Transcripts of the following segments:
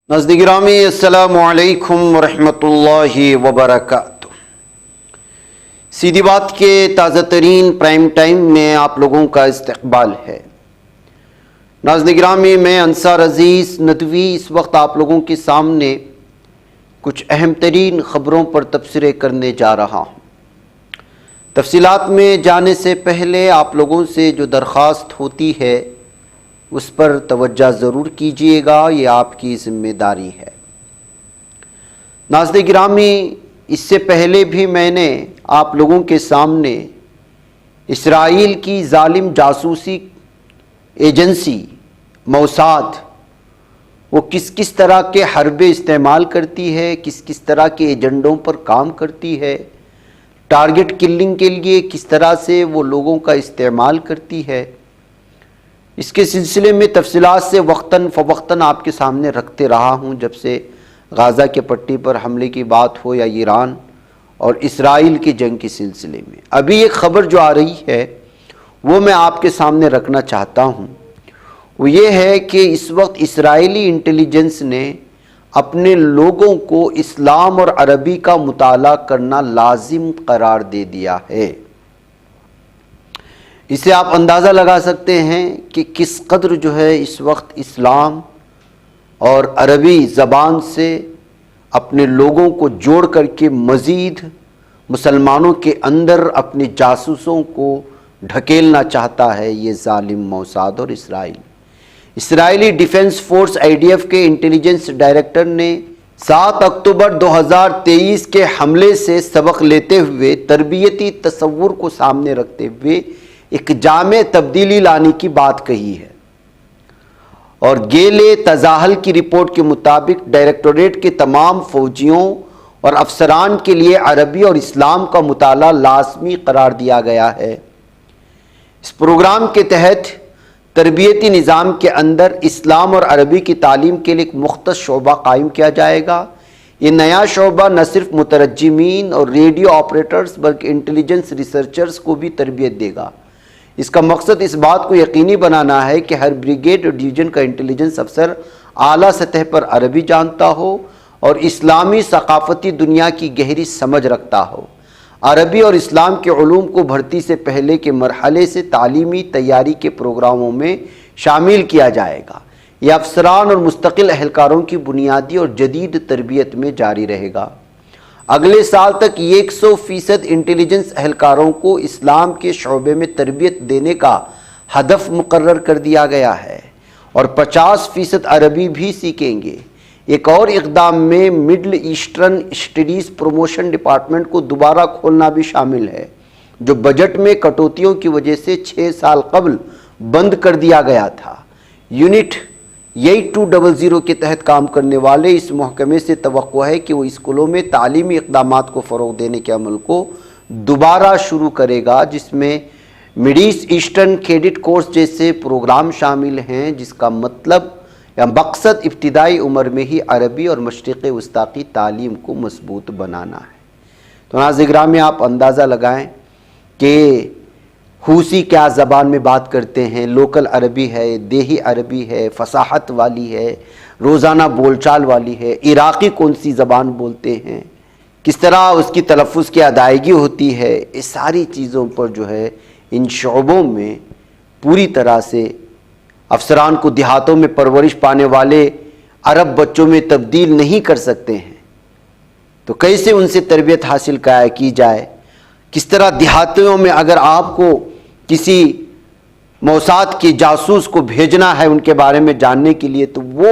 ناظرین گرامی السلام علیکم ورحمۃ اللہ وبرکاتہ۔ سیدھی بات کے تازہ ترین پرائم ٹائم میں آپ لوگوں کا استقبال ہے۔ ناظرین گرامی، میں انصار عزیز ندوی اس وقت آپ لوگوں کے سامنے کچھ اہم ترین خبروں پر تبصرے کرنے جا رہا ہوں۔ تفصیلات میں جانے سے پہلے آپ لوگوں سے جو درخواست ہوتی ہے اس پر توجہ ضرور کیجیے گا، یہ آپ کی ذمہ داری ہے۔ ناظرین گرامی، اس سے پہلے بھی میں نے آپ لوگوں کے سامنے اسرائیل کی ظالم جاسوسی ایجنسی موساد وہ کس طرح کے حربے استعمال کرتی ہے، کس طرح کے ایجنڈوں پر کام کرتی ہے، ٹارگٹ کلنگ کے لیے کس طرح سے وہ لوگوں کا استعمال کرتی ہے، اس کے سلسلے میں تفصیلات سے وقتاً فوقتاً آپ کے سامنے رکھتے رہا ہوں، جب سے غزہ کے پٹی پر حملے کی بات ہو یا ایران اور اسرائیل کی جنگ کے سلسلے میں۔ ابھی ایک خبر جو آ رہی ہے وہ میں آپ کے سامنے رکھنا چاہتا ہوں، وہ یہ ہے کہ اس وقت اسرائیلی انٹیلیجنس نے اپنے لوگوں کو اسلام اور عربی کا مطالعہ کرنا لازم قرار دے دیا ہے۔ اسے آپ اندازہ لگا سکتے ہیں کہ کس قدر جو ہے اس وقت اسلام اور عربی زبان سے اپنے لوگوں کو جوڑ کر کے مزید مسلمانوں کے اندر اپنے جاسوسوں کو ڈھکیلنا چاہتا ہے یہ ظالم موساد اور اسرائیلی ڈیفنس فورس IDF کے انٹیلیجنس ڈائریکٹر نے 7 اکتوبر 2023 کے حملے سے سبق لیتے ہوئے تربیتی تصور کو سامنے رکھتے ہوئے ایک جامع تبدیلی لانے کی بات کہی ہے، اور گیلے تزاحل کی رپورٹ کے مطابق ڈائریکٹوریٹ کے تمام فوجیوں اور افسران کے لیے عربی اور اسلام کا مطالعہ لازمی قرار دیا گیا ہے۔ اس پروگرام کے تحت تربیتی نظام کے اندر اسلام اور عربی کی تعلیم کے لیے ایک مختص شعبہ قائم کیا جائے گا۔ یہ نیا شعبہ نہ صرف مترجمین اور ریڈیو آپریٹرز بلکہ انٹیلیجنس ریسرچرز کو بھی تربیت دے گا۔ اس کا مقصد اس بات کو یقینی بنانا ہے کہ ہر بریگیڈ اور ڈویژن کا انٹیلیجنس افسر اعلیٰ سطح پر عربی جانتا ہو اور اسلامی ثقافتی دنیا کی گہری سمجھ رکھتا ہو۔ عربی اور اسلام کے علوم کو بھرتی سے پہلے کے مرحلے سے تعلیمی تیاری کے پروگراموں میں شامل کیا جائے گا۔ یہ افسران اور مستقل اہلکاروں کی بنیادی اور جدید تربیت میں جاری رہے گا۔ اگلے سال تک 100% انٹیلیجنس اہلکاروں کو اسلام کے شعبے میں تربیت دینے کا ہدف مقرر کر دیا گیا ہے اور 50% عربی بھی سیکھیں گے۔ ایک اور اقدام میں middle eastern studies promotion department کو دوبارہ کھولنا بھی شامل ہے، جو بجٹ میں کٹوتیوں کی وجہ سے 6 سال قبل بند کر دیا گیا تھا۔ یونٹ 8200 کے تحت کام کرنے والے اس محکمے سے توقع ہے کہ وہ اسکولوں میں تعلیمی اقدامات کو فروغ دینے کے عمل کو دوبارہ شروع کرے گا، جس میں مڈل ایسٹرن کیڈٹ کورس جیسے پروگرام شامل ہیں، جس کا مطلب یا مقصد ابتدائی عمر میں ہی عربی اور مشرق وسطی کی تعلیم کو مضبوط بنانا ہے۔ تو ناظرین گرامی، آپ اندازہ لگائیں کہ حوثی کیا زبان میں بات کرتے ہیں، لوکل عربی ہے، دیہی عربی ہے، فصاحت والی ہے، روزانہ بول چال والی ہے، عراقی کون سی زبان بولتے ہیں، کس طرح اس کی تلفظ کی ادائیگی ہوتی ہے، اس ساری چیزوں پر جو ہے ان شعبوں میں پوری طرح سے افسران کو دیہاتوں میں پرورش پانے والے عرب بچوں میں تبدیل نہیں کر سکتے ہیں، تو کیسے ان سے تربیت حاصل کی جائے؟ کس طرح دیہاتوں میں اگر آپ کو کسی موساد کے جاسوس کو بھیجنا ہے ان کے بارے میں جاننے کے لیے، تو وہ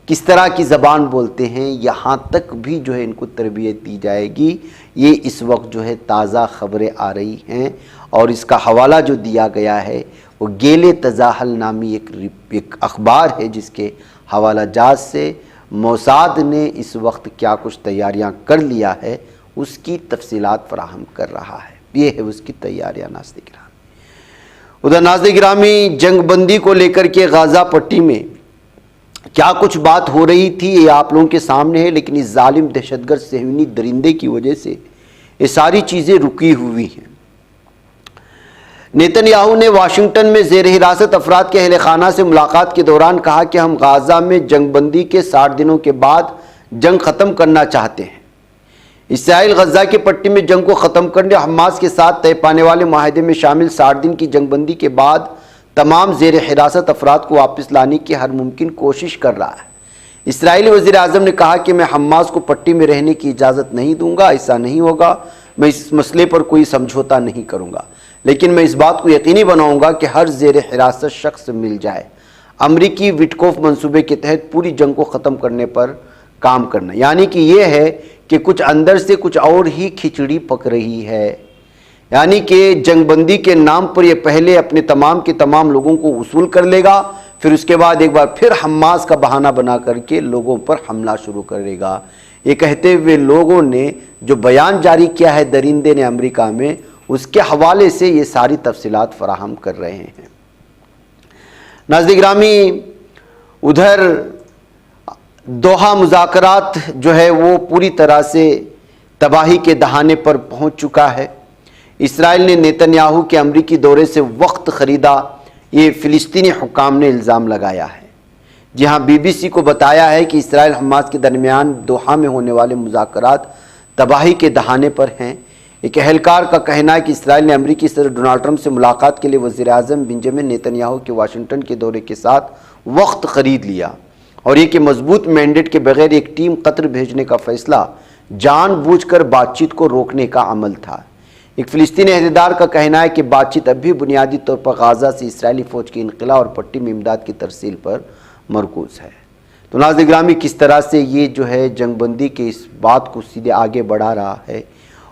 کس طرح کی زبان بولتے ہیں، یہاں تک بھی جو ہے ان کو تربیت دی جائے گی۔ یہ اس وقت جو ہے تازہ خبریں آ رہی ہیں، اور اس کا حوالہ جو دیا گیا ہے وہ گیلے تزاحل نامی ایک اخبار ہے، جس کے حوالہ جات سے موساد نے اس وقت کیا کچھ تیاریاں کر لیا ہے اس کی تفصیلات فراہم کر رہا ہے۔ یہ ہے اس کی تیاریاں۔ ناظرین گرامی، ادھر ناظرین گرامی، جنگ بندی کو لے کر کے غزہ پٹی میں کیا کچھ بات ہو رہی تھی یہ آپ لوگوں کے سامنے ہے، لیکن اس ظالم دہشت گرد صہیونی درندے کی وجہ سے یہ ساری چیزیں رکی ہوئی ہیں۔ نیتن یاہو نے واشنگٹن میں زیر حراست افراد کے اہل خانہ سے ملاقات کے دوران کہا کہ ہم غزہ میں جنگ بندی کے 60 دنوں کے بعد جنگ ختم کرنا چاہتے ہیں۔ اسرائیل غزہ کی پٹی میں جنگ کو ختم کرنے اور حماس کے ساتھ طے پانے والے معاہدے میں شامل 60 دن کی جنگ بندی کے بعد تمام زیر حراست افراد کو واپس لانے کی ہر ممکن کوشش کر رہا ہے۔ اسرائیلی وزیر اعظم نے کہا کہ میں حماس کو پٹی میں رہنے کی اجازت نہیں دوں گا، ایسا نہیں ہوگا، میں اس مسئلے پر کوئی سمجھوتا نہیں کروں گا، لیکن میں اس بات کو یقینی بناؤں گا کہ ہر زیر حراست شخص مل جائے۔ امریکی وٹکوف منصوبے کے تحت پوری جنگ کو ختم کرنے پر کام کرنا، یعنی کہ یہ ہے کہ کچھ اندر سے کچھ اور ہی کھچڑی پک رہی ہے، یعنی کہ جنگ بندی کے نام پر یہ پہلے اپنے تمام کے تمام لوگوں کو وصول کر لے گا، پھر اس کے بعد ایک بار پھر حماس کا بہانہ بنا کر کے لوگوں پر حملہ شروع کرے گا۔ یہ کہتے ہوئے لوگوں نے جو بیان جاری کیا ہے درندے نے امریکہ میں، اس کے حوالے سے یہ ساری تفصیلات فراہم کر رہے ہیں۔ ناظرین گرامی، ادھر دوحہ مذاکرات جو ہے وہ پوری طرح سے تباہی کے دہانے پر پہنچ چکا ہے۔ اسرائیل نے نیتن یاہو کے امریکی دورے سے وقت خریدا، یہ فلسطینی حکام نے الزام لگایا ہے۔ جی ہاں، بی بی سی کو بتایا ہے کہ اسرائیل حماس کے درمیان دوحہ میں ہونے والے مذاکرات تباہی کے دہانے پر ہیں۔ ایک اہلکار کا کہنا ہے کہ اسرائیل نے امریکی صدر ڈونلڈ ٹرمپ سے ملاقات کے لیے وزیر اعظم بنجمن نیتن یاہو کے واشنگٹن کے دورے کے ساتھ وقت خرید لیا، اور یہ کہ مضبوط مینڈیٹ کے بغیر ایک ٹیم قطر بھیجنے کا فیصلہ جان بوجھ کر بات چیت کو روکنے کا عمل تھا۔ ایک فلسطینی عہدیدار کا کہنا ہے کہ بات چیت اب بھی بنیادی طور پر غزہ سے اسرائیلی فوج کی انخلا اور پٹی میں امداد کی ترسیل پر مرکوز ہے۔ تو ناظرین گرامی، کس طرح سے یہ جو ہے جنگ بندی کے اس بات کو سیدھے آگے بڑھا رہا ہے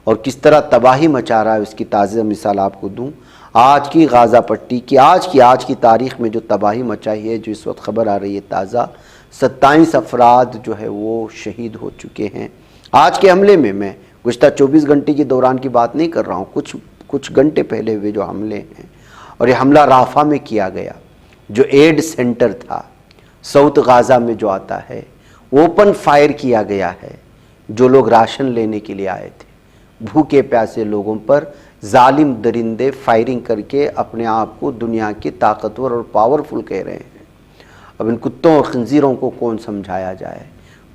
اور کس طرح تباہی مچا رہا ہے، اس کی تازہ مثال آپ کو دوں۔ آج کی غزہ پٹی کی آج کی تاریخ میں جو تباہی مچائی ہے، جو اس وقت خبر آ رہی ہے تازہ، 27 افراد جو ہے وہ شہید ہو چکے ہیں آج کے حملے میں۔ میں گزشتہ 24 گھنٹے کے دوران کی بات نہیں کر رہا ہوں، کچھ گھنٹے پہلے ہوئے جو حملے ہیں، اور یہ حملہ رافع میں کیا گیا، جو ایڈ سینٹر تھا ساؤتھ غزہ میں جو آتا ہے، اوپن فائر کیا گیا ہے۔ جو لوگ راشن لینے کے لیے آئے تھے، بھوکے پیاسے لوگوں پر ظالم درندے فائرنگ کر کے اپنے آپ کو دنیا کے طاقتور اور پاورفل کہہ رہے ہیں۔ اب ان کتوں اور خنزیروں کو کون سمجھایا جائے،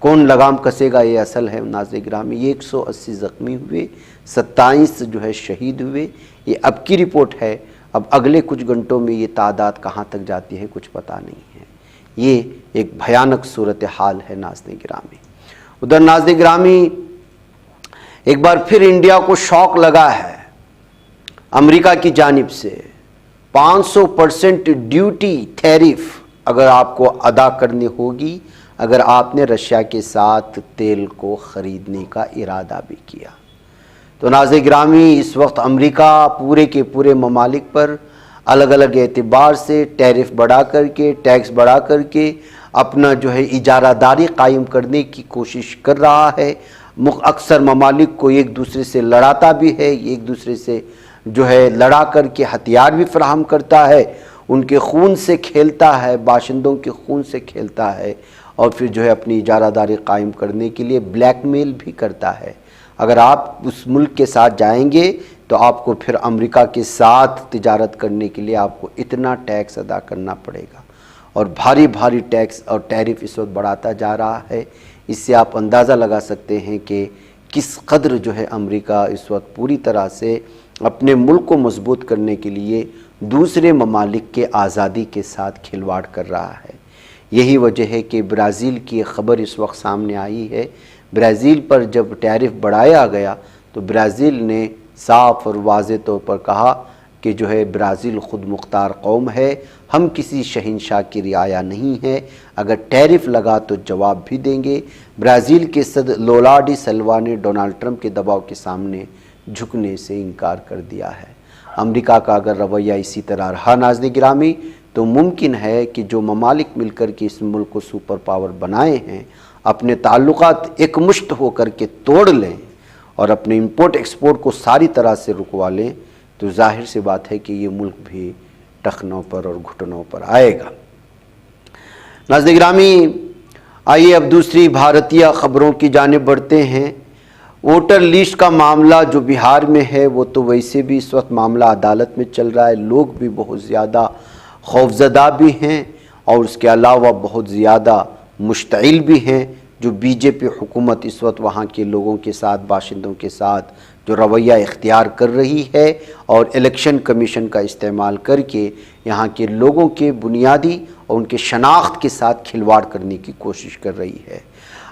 کون لگام کسے گا، یہ اصل ہے۔ ناظرین گرامی، 180 زخمی ہوئے، 27 جو ہے شہید ہوئے، یہ اب کی رپورٹ ہے۔ اب اگلے کچھ گھنٹوں میں یہ تعداد کہاں تک جاتی ہے کچھ پتہ نہیں ہے۔ یہ ایک بھیانک صورتحال ہے ناظرین گرامی۔ ادھر ناظرین گرامی، ایک بار پھر انڈیا کو شوق لگا ہے امریکہ کی جانب سے۔ 500% ڈیوٹی ٹیرف اگر آپ کو ادا کرنی ہوگی اگر آپ نے رشیا کے ساتھ تیل کو خریدنے کا ارادہ بھی کیا۔ تو ناظرین گرامی، اس وقت امریکہ پورے کے پورے ممالک پر الگ الگ اعتبار سے ٹیرف بڑھا کر کے، ٹیکس بڑھا کر کے اپنا جو ہے اجارہ داری قائم کرنے کی کوشش کر رہا ہے۔ اکثر ممالک کو ایک دوسرے سے لڑاتا بھی ہے، ایک دوسرے سے جو ہے لڑا کر کے ہتھیار بھی فراہم کرتا ہے، ان کے خون سے کھیلتا ہے، باشندوں کے خون سے کھیلتا ہے، اور پھر جو ہے اپنی اجارہ داری قائم کرنے کے لیے بلیک میل بھی کرتا ہے۔ اگر آپ اس ملک کے ساتھ جائیں گے تو آپ کو پھر امریکہ کے ساتھ تجارت کرنے کے لیے آپ کو اتنا ٹیکس ادا کرنا پڑے گا، اور بھاری بھاری ٹیکس اور ٹیرف اس وقت بڑھاتا جا رہا ہے۔ اس سے آپ اندازہ لگا سکتے ہیں کہ کس قدر جو ہے امریکہ اس وقت پوری طرح سے اپنے ملک کو مضبوط کرنے کے لیے دوسرے ممالک کے آزادی کے ساتھ کھلواڑ کر رہا ہے۔ یہی وجہ ہے کہ برازیل کی ایک خبر اس وقت سامنے آئی ہے۔ برازیل پر جب ٹیرف بڑھایا گیا تو برازیل نے صاف اور واضح طور پر کہا کہ جو ہے برازیل خود مختار قوم ہے، ہم کسی شہنشاہ کی رعایا نہیں ہے، اگر ٹیرف لگا تو جواب بھی دیں گے۔ برازیل کے صدر لولا ڈی سلوا نے ڈونلڈ ٹرمپ کے دباؤ کے سامنے جھکنے سے انکار کر دیا ہے۔ امریکہ کا اگر رویہ اسی طرح رہا ناظرین گرامی تو ممکن ہے کہ جو ممالک مل کر کے اس ملک کو سپر پاور بنائے ہیں، اپنے تعلقات ایک مشت ہو کر کے توڑ لیں اور اپنے امپورٹ ایکسپورٹ کو ساری طرح سے رکوا لیں، تو ظاہر سی بات ہے کہ یہ ملک بھی ٹخنوں پر اور گھٹنوں پر آئے گا۔ ناظرین گرامی، آئیے اب دوسری بھارتیہ خبروں کی جانب بڑھتے ہیں۔ ووٹر لسٹ کا معاملہ جو بہار میں ہے وہ تو ویسے بھی اس وقت معاملہ عدالت میں چل رہا ہے، لوگ بھی بہت زیادہ خوفزدہ بھی ہیں اور اس کے علاوہ بہت زیادہ مشتعل بھی ہیں۔ جو بی جے پی حکومت اس وقت وہاں کے لوگوں کے ساتھ، باشندوں کے ساتھ جو رویہ اختیار کر رہی ہے اور الیکشن کمیشن کا استعمال کر کے یہاں کے لوگوں کے بنیادی اور ان کے شناخت کے ساتھ کھلواڑ کرنے کی کوشش کر رہی ہے۔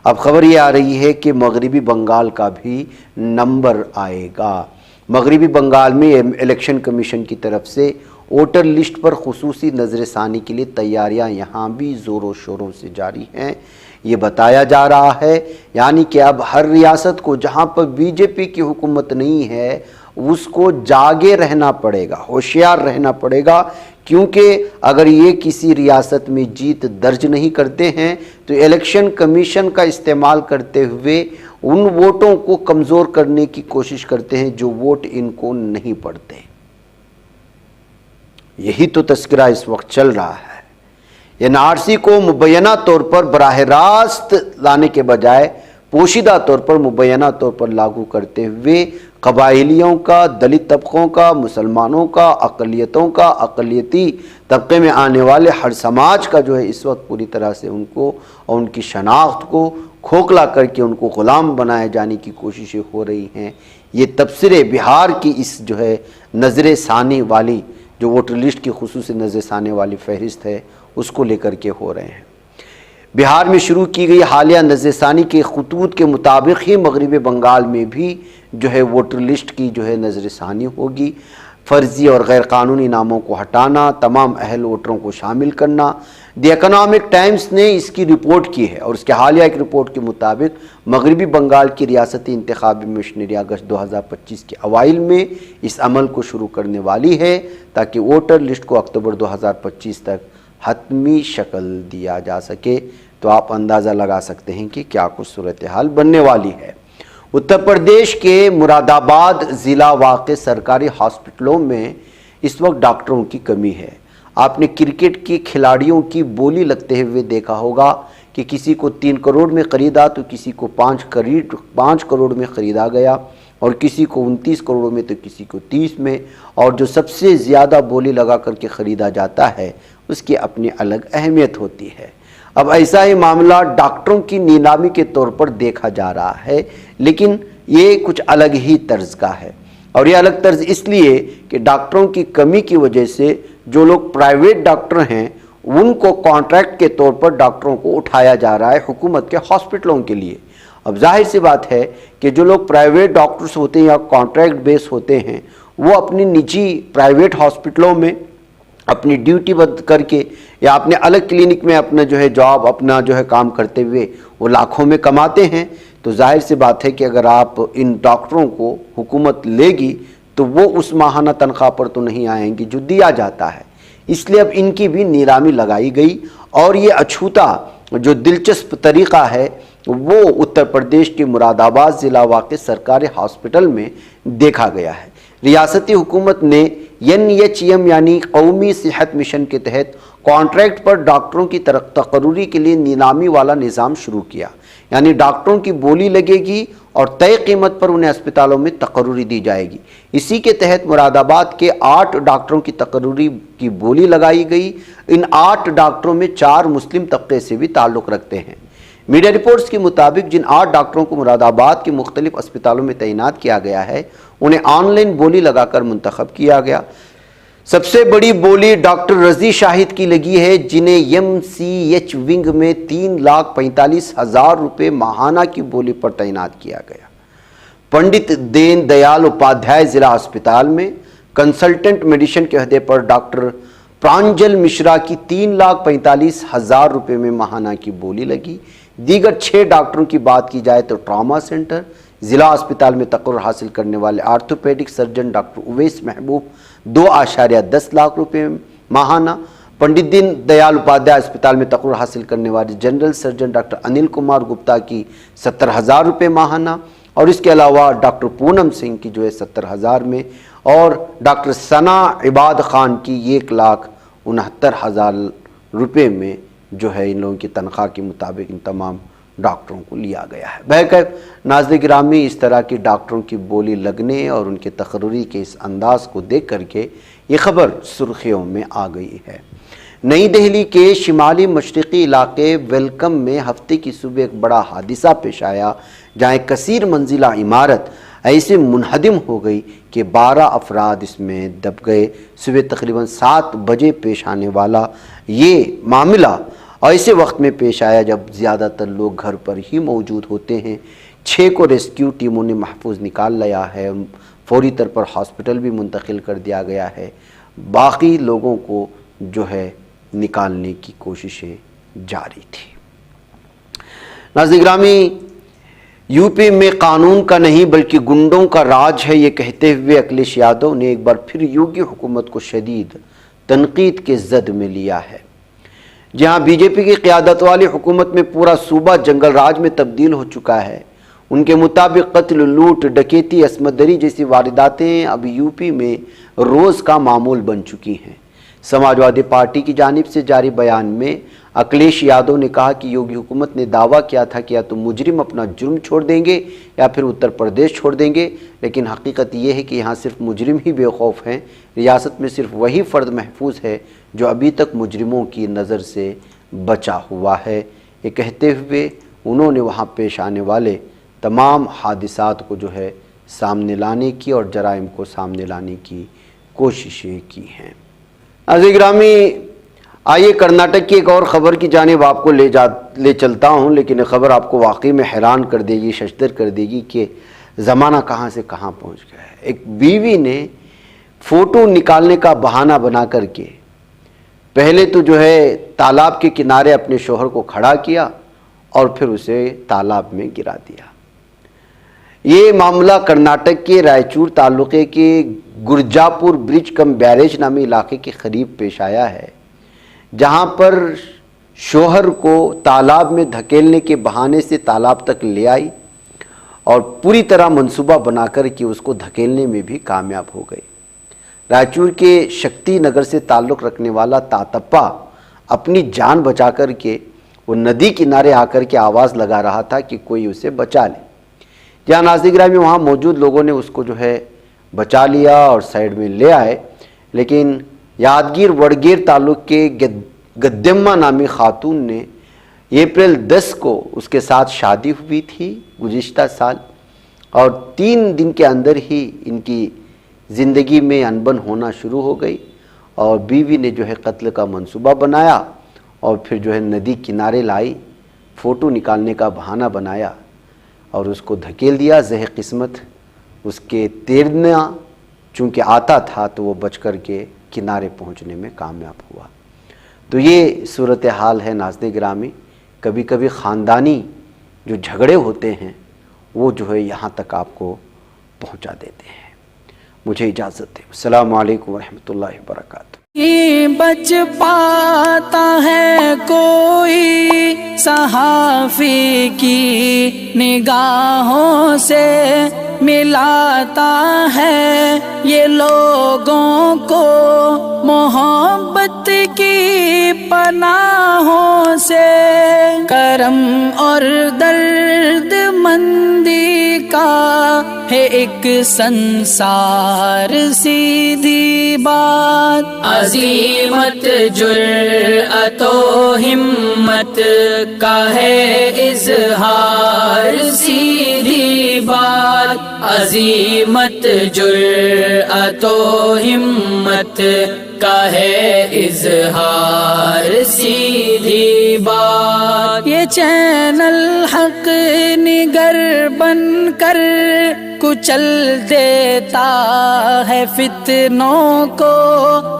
اب خبر یہ آ رہی ہے کہ مغربی بنگال کا بھی نمبر آئے گا۔ مغربی بنگال میں الیکشن کمیشن کی طرف سے ووٹر لسٹ پر خصوصی نظر ثانی کے لیے تیاریاں یہاں بھی زور و شوروں سے جاری ہیں۔ یہ بتایا جا رہا ہے یعنی کہ اب ہر ریاست کو جہاں پر بی جے پی کی حکومت نہیں ہے اس کو جاگے رہنا پڑے گا، ہوشیار رہنا پڑے گا، کیونکہ اگر یہ کسی ریاست میں جیت درج نہیں کرتے ہیں تو الیکشن کمیشن کا استعمال کرتے ہوئے ان ووٹوں کو کمزور کرنے کی کوشش کرتے ہیں جو ووٹ ان کو نہیں پڑتے۔ یہی تو تذکرہ اس وقت چل رہا ہے۔ این آر سی کو مبینہ طور پر براہ راست لانے کے بجائے پوشیدہ طور پر مبینہ طور پر لاگو کرتے ہوئے قبائلیوں کا، دلت طبقوں کا، مسلمانوں کا، اقلیتوں کا، اقلیتی طبقے میں آنے والے ہر سماج کا جو ہے اس وقت پوری طرح سے ان کو اور ان کی شناخت کو کھوکھلا کر کے ان کو غلام بنائے جانے کی کوششیں ہو رہی ہیں۔ یہ تبصرے بہار کی اس جو ہے نظر ثانی والی جو ووٹر لسٹ کی خصوصی نظر ثانی والی فہرست ہے اس کو لے کر کے ہو رہے ہیں۔ بہار میں شروع کی گئی حالیہ نظر ثانی کے خطوط کے مطابق ہی مغربی بنگال میں بھی جو ہے ووٹر لسٹ کی جو ہے نظر ثانی ہوگی۔ فرضی اور غیر قانونی ناموں کو ہٹانا، تمام اہل ووٹروں کو شامل کرنا۔ دی اکنامک ٹائمز نے اس کی رپورٹ کی ہے اور اس کے حالیہ ایک رپورٹ کے مطابق مغربی بنگال کی ریاستی انتخابی مشنری اگست 2025 کے اوائل میں اس عمل کو شروع کرنے والی ہے تاکہ ووٹر لسٹ کو اکتوبر 2025 تک حتمی شکل دیا جا سکے۔ تو آپ اندازہ لگا سکتے ہیں کہ کیا کچھ صورتحال بننے والی ہے۔ اتر پردیش کے مراد آباد ضلع واقع سرکاری ہاسپٹلوں میں اس وقت ڈاکٹروں کی کمی ہے۔ آپ نے کرکٹ کے کھلاڑیوں کی بولی لگتے ہوئے دیکھا ہوگا کہ کسی کو 3 کروڑ میں خریدا تو کسی کو 5 کروڑ میں خریدا گیا اور کسی کو 29 کروڑ میں تو کسی کو 30 میں، اور جو سب سے زیادہ بولی لگا کر کے خریدا جاتا ہے اس کی اپنی الگ اہمیت ہوتی ہے۔ اب ایسا ہی معاملہ ڈاکٹروں کی نیلامی کے طور پر دیکھا جا رہا ہے، لیکن یہ کچھ الگ ہی طرز کا ہے، اور یہ الگ طرز اس لیے کہ ڈاکٹروں کی کمی کی وجہ سے جو لوگ پرائیویٹ ڈاکٹر ہیں ان کو کانٹریکٹ کے طور پر ڈاکٹروں کو اٹھایا جا رہا ہے حکومت کے ہاسپٹلوں کے لیے۔ اب ظاہر سی بات ہے کہ جو لوگ پرائیویٹ ڈاکٹرز ہوتے ہیں یا کانٹریکٹ بیس ہوتے ہیں وہ اپنی نجی پرائیویٹ ہاسپٹلوں میں اپنی ڈیوٹی بند کر کے یا اپنے الگ کلینک میں اپنا جو ہے جاب، اپنا جو ہے کام کرتے ہوئے وہ لاکھوں میں کماتے ہیں۔ تو ظاہر سی بات ہے کہ اگر آپ ان ڈاکٹروں کو حکومت لے گی تو وہ اس ماہانہ تنخواہ پر تو نہیں آئیں گی جو دیا جاتا ہے، اس لیے اب ان کی بھی نیلامی لگائی گئی، اور یہ اچھوتا جو دلچسپ طریقہ ہے وہ اتر پردیش کے مراد آباد ضلع واقع سرکاری ہاسپٹل میں دیکھا گیا ہے۔ ریاستی حکومت نے NHM یعنی قومی صحت مشن کے تحت کانٹریکٹ پر ڈاکٹروں کی تقرری کے لیے نیلامی والا نظام شروع کیا، یعنی ڈاکٹروں کی بولی لگے گی اور طے قیمت پر انہیں اسپتالوں میں تقرری دی جائے گی۔ اسی کے تحت مراد آباد کے 8 ڈاکٹروں کی تقرری کی بولی لگائی گئی۔ ان 8 ڈاکٹروں میں 4 مسلم طبقے سے بھی تعلق رکھتے ہیں۔ میڈیا رپورٹس کے مطابق جن 8 ڈاکٹروں کو مراد آباد کے مختلف اسپتالوں میں تعینات کیا گیا ہے انہیں آن لائن بولی لگا کر منتخب کیا گیا۔ سب سے بڑی بولی ڈاکٹر رضی شاہد کی لگی ہے جنہیں MCH ونگ میں 3,45,000 روپے ماہانہ کی بولی پر تعینات کیا گیا۔ پنڈت دین دیال اپادھیائے ضلع اسپتال میں کنسلٹنٹ میڈیسن کے عہدے پر ڈاکٹر پرانجل مشرا کی 3,45,000 روپے میں ماہانہ کی بولی لگی۔ دیگر 6 ڈاکٹروں کی بات کی جائے تو ٹراما سینٹر ضلع اسپتال میں تقرر حاصل کرنے والے آرتھوپیڈک سرجن ڈاکٹر اویس محبوب 2.10 لاکھ روپے ماہانہ، پنڈت دین دیال اپادھیائے اسپتال میں تقرر حاصل کرنے والے general surgeon doctor Anil Kumar Gupta کی 70,000 روپے ماہانہ، اور اس کے علاوہ ڈاکٹر پونم سنگھ کی جو ہے 70,000 میں، اور ڈاکٹر ثنا عباد خان کی 1,69,000 روپے میں جو ہے ان لوگوں کی تنخواہ کے مطابق ان تمام ڈاکٹروں کو لیا گیا ہے۔ بہرکیف ناظرین گرامی، اس طرح کی ڈاکٹروں کی بولی لگنے اور ان کے تقرری کے اس انداز کو دیکھ کر کے یہ خبر سرخیوں میں آ گئی ہے۔ نئی دہلی کے شمالی مشرقی علاقے ویلکم میں ہفتے کی صبح ایک بڑا حادثہ پیش آیا، جہاں ایک کثیر منزلہ عمارت ایسے منہدم ہو گئی کہ 12 افراد اس میں دب گئے۔ صبح تقریباً 7 بجے پیش آنے والا یہ معاملہ ایسے وقت میں پیش آیا جب زیادہ تر لوگ گھر پر ہی موجود ہوتے ہیں۔ 6 کو ریسکیو ٹیموں نے محفوظ نکال لیا ہے، فوری طور پر ہاسپٹل بھی منتقل کر دیا گیا ہے۔ باقی لوگوں کو جو ہے نکالنے کی کوششیں جاری تھی۔ ناظرین گرامی، یو پی میں قانون کا نہیں بلکہ گنڈوں کا راج ہے، یہ کہتے ہوئے اکھلیش یادو نے ایک بار پھر یوگی حکومت کو شدید تنقید کے زد میں لیا ہے۔ جہاں بی جے پی کی قیادت والی حکومت میں پورا صوبہ جنگل راج میں تبدیل ہو چکا ہے، ان کے مطابق قتل، لوٹ، ڈکیتی، عصمت دری جیسی وارداتیں اب یو پی میں روز کا معمول بن چکی ہیں۔ سماجوادی پارٹی کی جانب سے جاری بیان میں اکھلیش یادو نے کہا کہ یوگی حکومت نے دعویٰ کیا تھا کہ یا تو مجرم اپنا جرم چھوڑ دیں گے یا پھر اتر پردیش چھوڑ دیں گے، لیکن حقیقت یہ ہے کہ یہاں صرف مجرم ہی بے خوف ہیں۔ ریاست میں صرف وہی فرد محفوظ ہے جو ابھی تک مجرموں کی نظر سے بچا ہوا ہے۔ یہ کہتے ہوئے انہوں نے وہاں پیش آنے والے تمام حادثات کو جو ہے سامنے لانے کی اور جرائم کو سامنے لانے کی کوششیں کی ہیں۔ ناظرین گرامی، آئیے کرناٹک کی ایک اور خبر کی جانب آپ کو لے چلتا ہوں، لیکن یہ خبر آپ کو واقعی میں حیران کر دے گی، ششدر کر دے گی کہ زمانہ کہاں سے کہاں پہنچ گیا ہے۔ ایک بیوی نے فوٹو نکالنے کا بہانہ بنا کر کے پہلے تو جو ہے تالاب کے کنارے اپنے شوہر کو کھڑا کیا اور پھر اسے تالاب میں گرا دیا۔ یہ معاملہ کرناٹک کے رائچور تعلقے کے گرجاپور برج کم بیریج نامی علاقے کے قریب پیش آیا ہے، جہاں پر شوہر کو تالاب میں دھکیلنے کے بہانے سے تالاب تک لے آئی اور پوری طرح منصوبہ بنا کر کے اس کو دھکیلنے میں بھی کامیاب ہو گئی۔ رائچور کے شکتی نگر سے تعلق رکھنے والا تاتپا اپنی جان بچا کر کے وہ ندی کنارے آ کر کے آواز لگا رہا تھا کہ کوئی اسے بچا لے۔ جہاں ناظرین گرامی وہاں موجود لوگوں نے اس کو جو ہے بچا لیا اور سائیڈ میں لے آئے، لیکن یادگیر وڑگیر تعلق کے گدیما نامی خاتون نے اپریل 10 کو اس کے ساتھ شادی ہوئی تھی گزشتہ سال، اور 3 دن کے اندر ہی ان کی زندگی میں انبن ہونا شروع ہو گئی، اور بیوی نے جو ہے قتل کا منصوبہ بنایا اور پھر جو ہے ندی کنارے لائی، فوٹو نکالنے کا بہانہ بنایا اور اس کو دھکیل دیا۔ زہ قسمت اس کے تیرنا چونکہ آتا تھا تو وہ بچ کر کے کنارے پہنچنے میں کامیاب ہوا۔ تو یہ صورتحال ہے ناظرین گرامی، کبھی کبھی خاندانی جو جھگڑے ہوتے ہیں وہ جو ہے یہاں تک آپ کو پہنچا دیتے ہیں۔ مجھے اجازت دیں، السلام علیکم ورحمۃ اللہ وبرکاتہ۔ بچ پاتا ہے کوئی صحافی کی نگاہوں سے، ملاتا ہے یہ لوگوں کو محبت کی پناہوں سے، کرم اور درد مندی کا ہے ایک سنسار سیدھی بات، عزیمت جرأت و ہمت کا ہے اظہار سیدھی بات، عزیمت جرأت و ہمت کا ہے اظہار سیدھی بات۔ یہ چینل حق نگر بن کر کچل دیتا ہے فتنوں کو،